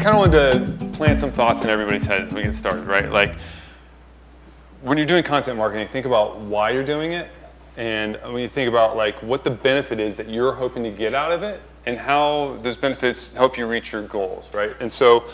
kind of wanted to plant some thoughts in everybody's head as we get started, right? Like, when you're doing content marketing, think about why you're doing it, and when you think about like what the benefit is that you're hoping to get out of it, and how those benefits help you reach your goals, right? And so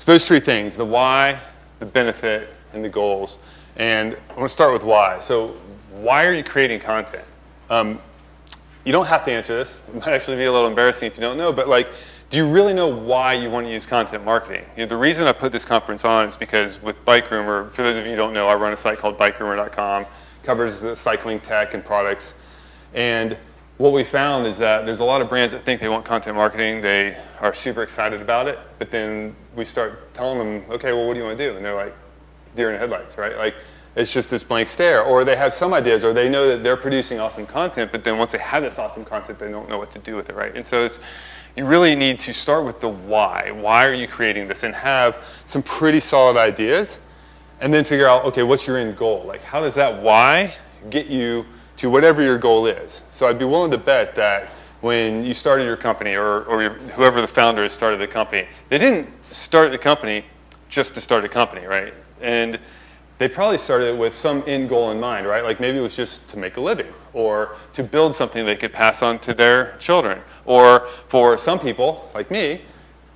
those three things: the why, the benefit, and the goals. And I want to start with why. So, why are you creating content? You don't have to answer this. It might actually be a little embarrassing if you don't know, but like, do you really know why you want to use content marketing? You know, the reason I put this conference on is because with Bike Rumor, for those of you who don't know, I run a site called bikerumor.com, covers the cycling tech and products. And what we found is that there's a lot of brands that think they want content marketing. They are super excited about it, but then we start telling them, okay, well, what do you want to do? And they're like, deer in the headlights, right? Like, it's just this blank stare. Or they have some ideas, or they know that they're producing awesome content, but then once they have this awesome content, they don't know what to do with it, right? And so you really need to start with the why. Why are you creating this? And have some pretty solid ideas, and then figure out, okay, what's your end goal? Like, how does that why get you to whatever your goal is? So I'd be willing to bet that when you started your company, or whoever the founder started the company, they didn't start the company just to start a company, right? And they probably started with some end goal in mind, right? Like maybe it was just to make a living, or to build something they could pass on to their children. Or for some people, like me,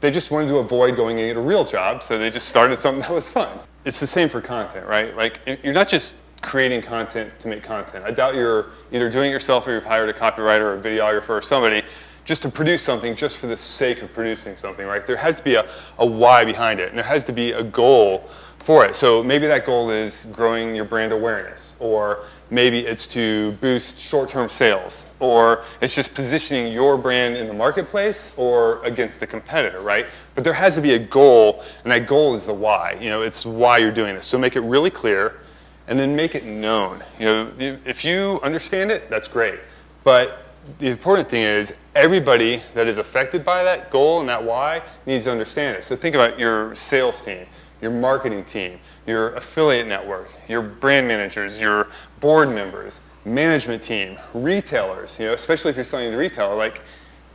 they just wanted to avoid going and get a real job, so they just started something that was fun. It's the same for content, right? Like, you're not just creating content to make content. I doubt you're either doing it yourself, or you've hired a copywriter or a videographer or somebody just to produce something just for the sake of producing something, right? There has to be a why behind it, and there has to be a goal for it. So maybe that goal is growing your brand awareness, or maybe it's to boost short-term sales, or it's just positioning your brand in the marketplace or against the competitor, right? But there has to be a goal, and that goal is the why. You know, it's why you're doing this. So make it really clear, and then make it known. You know, if you understand it, that's great. But the important thing is everybody that is affected by that goal and that why needs to understand it. So think about your sales team, your marketing team, your affiliate network, your brand managers, your board members, management team, retailers, you know, especially if you're selling to retailer, like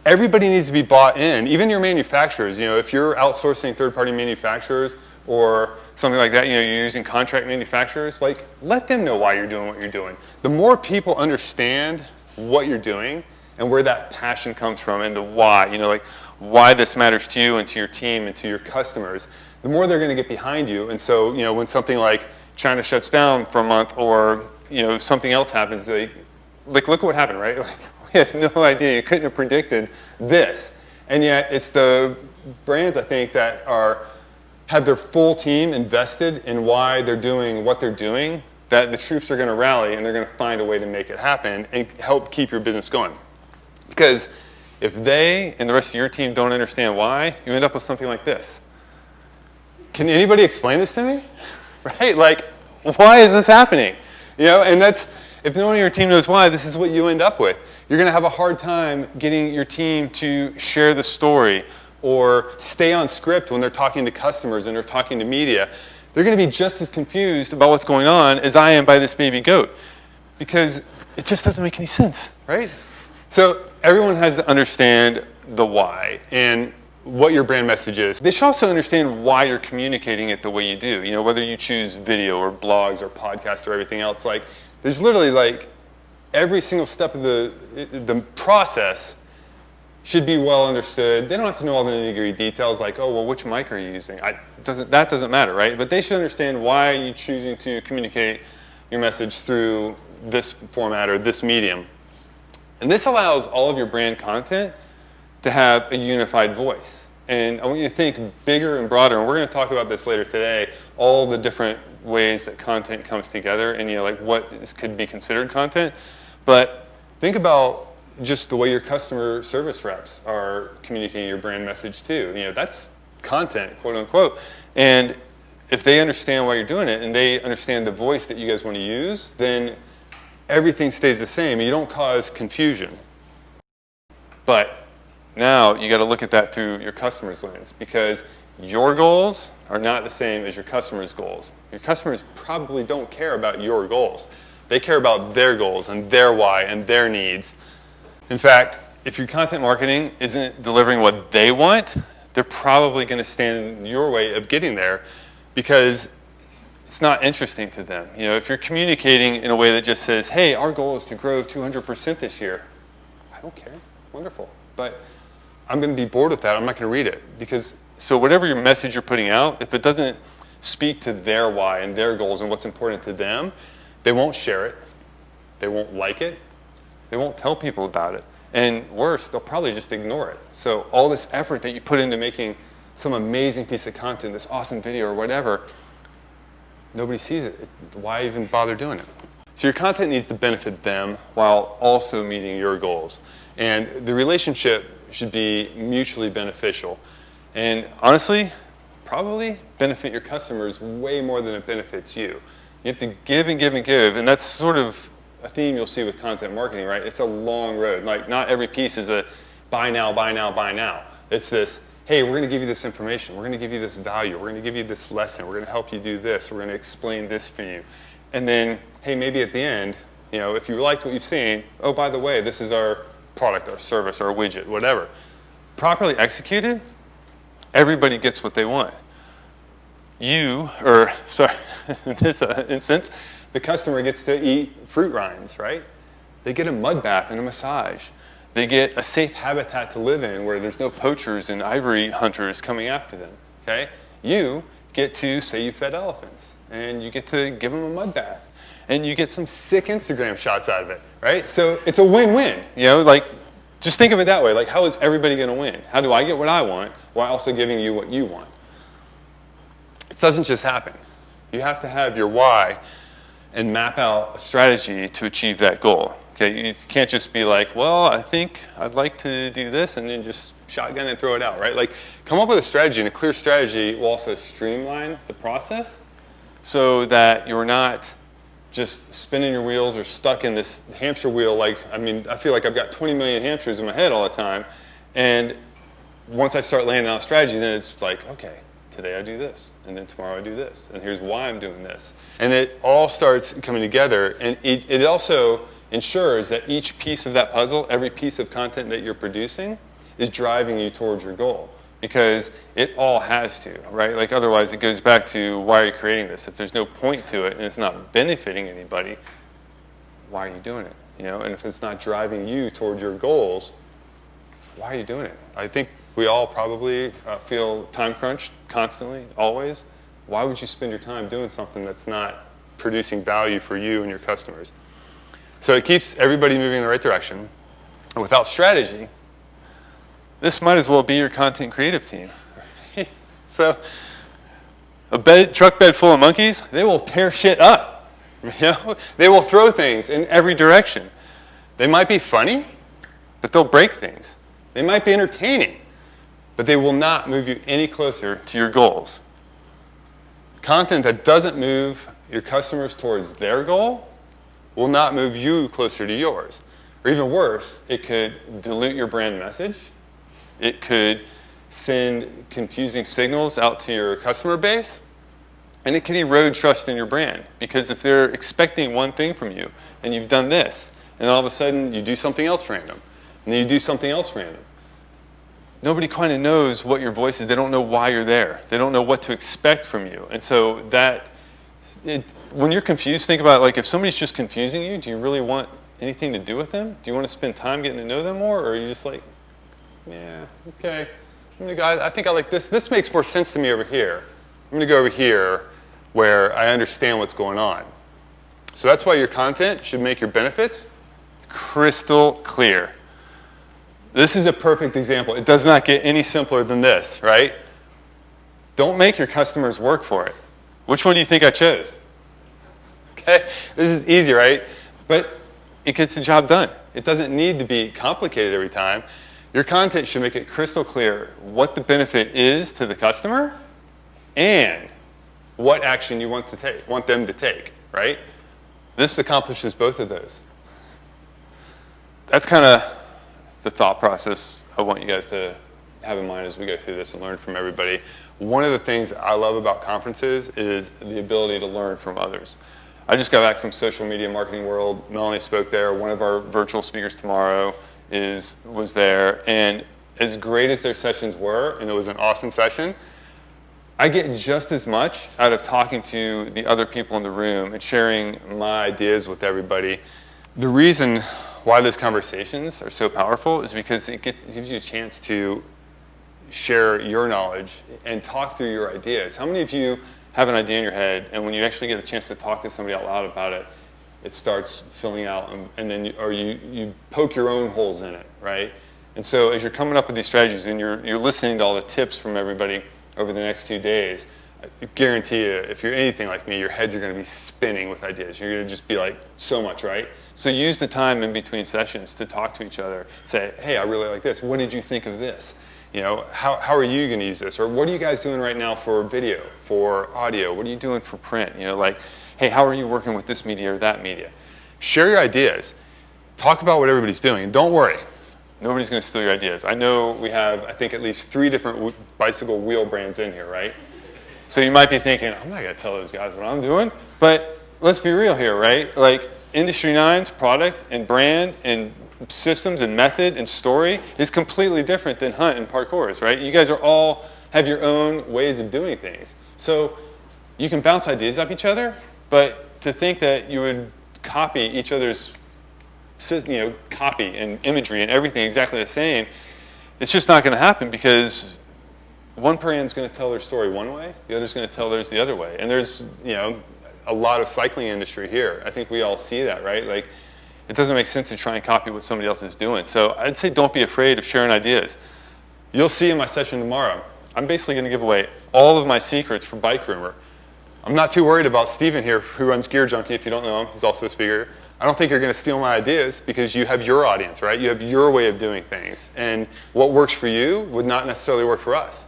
everybody needs to be bought in, even your manufacturers. You know, if you're outsourcing third-party manufacturers or something like that, you know, you're using contract manufacturers, like let them know why you're doing what you're doing. The more people understand what you're doing and where that passion comes from and the why, you know, like why this matters to you and to your team and to your customers, the more they're going to get behind you. And so, you know, when something like China shuts down for a month, or, you know, something else happens, like look at what happened, right? Like, we had no idea. You couldn't have predicted this. And yet it's the brands, I think, that have their full team invested in why they're doing what they're doing, that the troops are going to rally and they're going to find a way to make it happen and help keep your business going. Because if they and the rest of your team don't understand why, you end up with something like this. Can anybody explain this to me? Right? Like, why is this happening? You know, and that's, if no one on your team knows why, this is what you end up with. You're going to have a hard time getting your team to share the story or stay on script when they're talking to customers and they're talking to media. They're going to be just as confused about what's going on as I am by this baby goat, because it just doesn't make any sense, right? So everyone has to understand the why and what your brand message is. They should also understand why you're communicating it the way you do. You know, whether you choose video or blogs or podcasts or everything else, like there's literally like every single step of the process should be well understood. They don't have to know all the nitty-gritty details like, oh, well, which mic are you using? That doesn't matter, right? But they should understand why you're choosing to communicate your message through this format or this medium. And this allows all of your brand content to have a unified voice. And I want you to think bigger and broader, and we're going to talk about this later today, all the different ways that content comes together and, you know, like what could be considered content. But think about just the way your customer service reps are communicating your brand message too. You know, that's content, quote unquote. And if they understand why you're doing it and they understand the voice that you guys want to use, then everything stays the same and you don't cause confusion. But now you got to look at that through your customer's lens, because your goals are not the same as your customer's goals. Your customers probably don't care about your goals. They care about their goals and their why and their needs. In fact, if your content marketing isn't delivering what they want, they're probably going to stand in your way of getting there because it's not interesting to them. You know, if you're communicating in a way that just says, hey, our goal is to grow 200% this year, I don't care. Wonderful. But I'm going to be bored with that. I'm not going to read it. So whatever your message you're putting out, if it doesn't speak to their why and their goals and what's important to them, they won't share it. They won't like it. They won't tell people about it. And worse, they'll probably just ignore it. So all this effort that you put into making some amazing piece of content, this awesome video or whatever, nobody sees it. Why even bother doing it? So your content needs to benefit them while also meeting your goals. And the relationship should be mutually beneficial. And honestly, probably benefit your customers way more than it benefits you. You have to give and give and give. And that's sort of a theme you'll see with content marketing, right? It's a long road. Like, not every piece is a buy now, buy now, buy now. It's this, hey, we're going to give you this information. We're going to give you this value. We're going to give you this lesson. We're going to help you do this. We're going to explain this for you. And then, hey, maybe at the end, you know, if you liked what you've seen, oh, by the way, this is our product, our service, our widget, whatever. Properly executed, everybody gets what they want. In this instance, the customer gets to eat fruit rinds, right? They get a mud bath and a massage. They get a safe habitat to live in where there's no poachers and ivory hunters coming after them, okay? You get to say you fed elephants, and you get to give them a mud bath, and you get some sick Instagram shots out of it, right? So it's a win-win, you know, like, just think of it that way. Like, how is everybody going to win? How do I get what I want while also giving you what you want? It doesn't just happen. You have to have your why and map out a strategy to achieve that goal. Okay, you can't just be like, well, I think I'd like to do this, and then just shotgun and throw it out, right? Like, come up with a strategy, and a clear strategy will also streamline the process so that you're not just spinning your wheels or stuck in this hamster wheel. Like, I mean, I feel like I've got 20 million hamsters in my head all the time, and once I start laying out a strategy, then it's like, okay, today I do this, and then tomorrow I do this, and here's why I'm doing this. And it all starts coming together, and it also ensures that each piece of that puzzle, every piece of content that you're producing, is driving you towards your goal. Because it all has to, right? Like, otherwise it goes back to, why are you creating this? If there's no point to it and it's not benefiting anybody, why are you doing it? You know, and if it's not driving you toward your goals, why are you doing it? I think we all probably feel time crunched constantly, always. Why would you spend your time doing something that's not producing value for you and your customers? So it keeps everybody moving in the right direction. And without strategy, this might as well be your content creative team. So a truck bed full of monkeys, they will tear shit up. You know? They will throw things in every direction. They might be funny, but they'll break things. They might be entertaining, but they will not move you any closer to your goals. Content that doesn't move your customers towards their goal will not move you closer to yours. Or even worse, it could dilute your brand message. It could send confusing signals out to your customer base. And it can erode trust in your brand. Because if they're expecting one thing from you, and you've done this, and all of a sudden you do something else random, and then you do something else random, nobody kind of knows what your voice is. They don't know why you're there. They don't know what to expect from you. And so when you're confused, think about, like, if somebody's just confusing you, do you really want anything to do with them? Do you want to spend time getting to know them more? Or are you just like, yeah, okay, I'm gonna go, I think I like this. This makes more sense to me over here. I'm gonna go over here where I understand what's going on. So that's why your content should make your benefits crystal clear. This is a perfect example. It does not get any simpler than this, right? Don't make your customers work for it. Which one do you think I chose? Okay, this is easy, right? But it gets the job done. It doesn't need to be complicated every time. Your content should make it crystal clear what the benefit is to the customer and what action you want them to take, right? This accomplishes both of those. That's kind of the thought process I want you guys to have in mind as we go through this and learn from everybody. One of the things I love about conferences is the ability to learn from others. I just got back from Social Media Marketing World. Melanie spoke there. One of our virtual speakers tomorrow was there. And as great as their sessions were, and it was an awesome session, I get just as much out of talking to the other people in the room and sharing my ideas with everybody. The reason why those conversations are so powerful is because it gives you a chance to share your knowledge and talk through your ideas. How many of you have an idea in your head, and when you actually get a chance to talk to somebody out loud about it, it starts filling out, and then you poke your own holes in it, right? And so as you're coming up with these strategies and you're listening to all the tips from everybody over the next 2 days, I guarantee you, if you're anything like me, your heads are going to be spinning with ideas. You're going to just be like, so much, right? So use the time in between sessions to talk to each other. Say, hey, I really like this. What did you think of this? You know, how are you going to use this? Or what are you guys doing right now for video, for audio? What are you doing for print? You know, like, hey, how are you working with this media or that media? Share your ideas. Talk about what everybody's doing. And don't worry. Nobody's going to steal your ideas. I know we have, I think, at least 3 different bicycle wheel brands in here, right? So you might be thinking, I'm not going to tell those guys what I'm doing. But let's be real here, right? Like, Industry 9's product and brand and systems and method and story is completely different than Hunt and Parkour's, right? You guys are all have your own ways of doing things. So you can bounce ideas off each other, but to think that you would copy each other's copy and imagery and everything exactly the same, it's just not going to happen, because one brand's going to tell their story one way, the other's going to tell theirs the other way. And there's, a lot of cycling industry here. I think we all see that, right? Like, it doesn't make sense to try and copy what somebody else is doing. So I'd say don't be afraid of sharing ideas. You'll see in my session tomorrow, I'm basically going to give away all of my secrets for Bike Rumor. I'm not too worried about Steven here, who runs Gear Junkie. If you don't know him, he's also a speaker. I don't think you're going to steal my ideas, because you have your audience, right? You have your way of doing things. And what works for you would not necessarily work for us.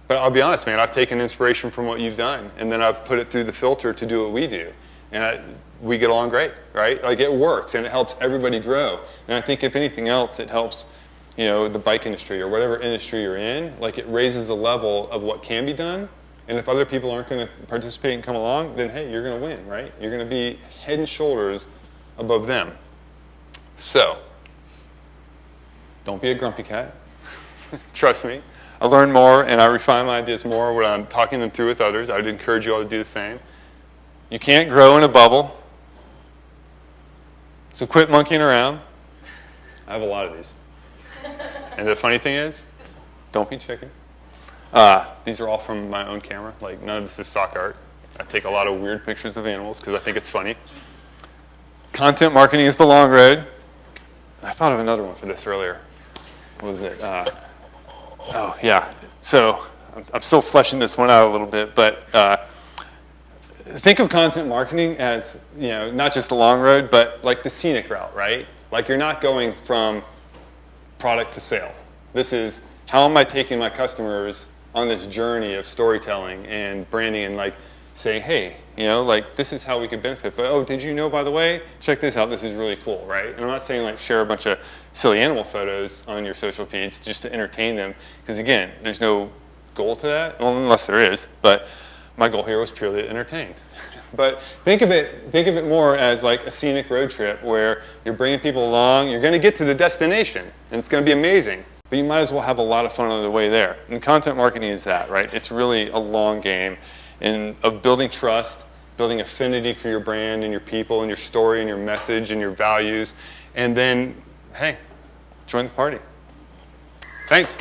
But I'll be honest, man, I've taken inspiration from what you've done, and then I've put it through the filter to do what we do. And we get along great, right? Like, it works, and it helps everybody grow. And I think if anything else, it helps, the bike industry or whatever industry you're in. Like, it raises the level of what can be done. And if other people aren't going to participate and come along, then hey, you're going to win, right? You're going to be head and shoulders above them. So, don't be a grumpy cat. Trust me. I learn more and I refine my ideas more when I'm talking them through with others. I would encourage you all to do the same. You can't grow in a bubble. So quit monkeying around. I have a lot of these. And the funny thing is, don't be chicken. These are all from my own camera. Like, none of this is stock art. I take a lot of weird pictures of animals because I think it's funny. Content marketing is the long road. I thought of another one for this earlier. What was it? Oh, yeah. So I'm still fleshing this one out a little bit, but think of content marketing as, not just the long road, but like the scenic route, right? Like, you're not going from product to sale. This is, how am I taking my customers on this journey of storytelling and branding, and like saying, hey, this is how we could benefit. But, oh, did you know, by the way, check this out. This is really cool, right? And I'm not saying like share a bunch of silly animal photos on your social feeds just to entertain them, because again, there's no goal to that, well, unless there is. But my goal here was purely to entertain. But think of it more as like a scenic road trip where you're bringing people along. You're going to get to the destination, and it's going to be amazing. But you might as well have a lot of fun on the way there. And content marketing is that, right? It's really a long game of building trust, building affinity for your brand and your people and your story and your message and your values. And then, hey, join the party. Thanks.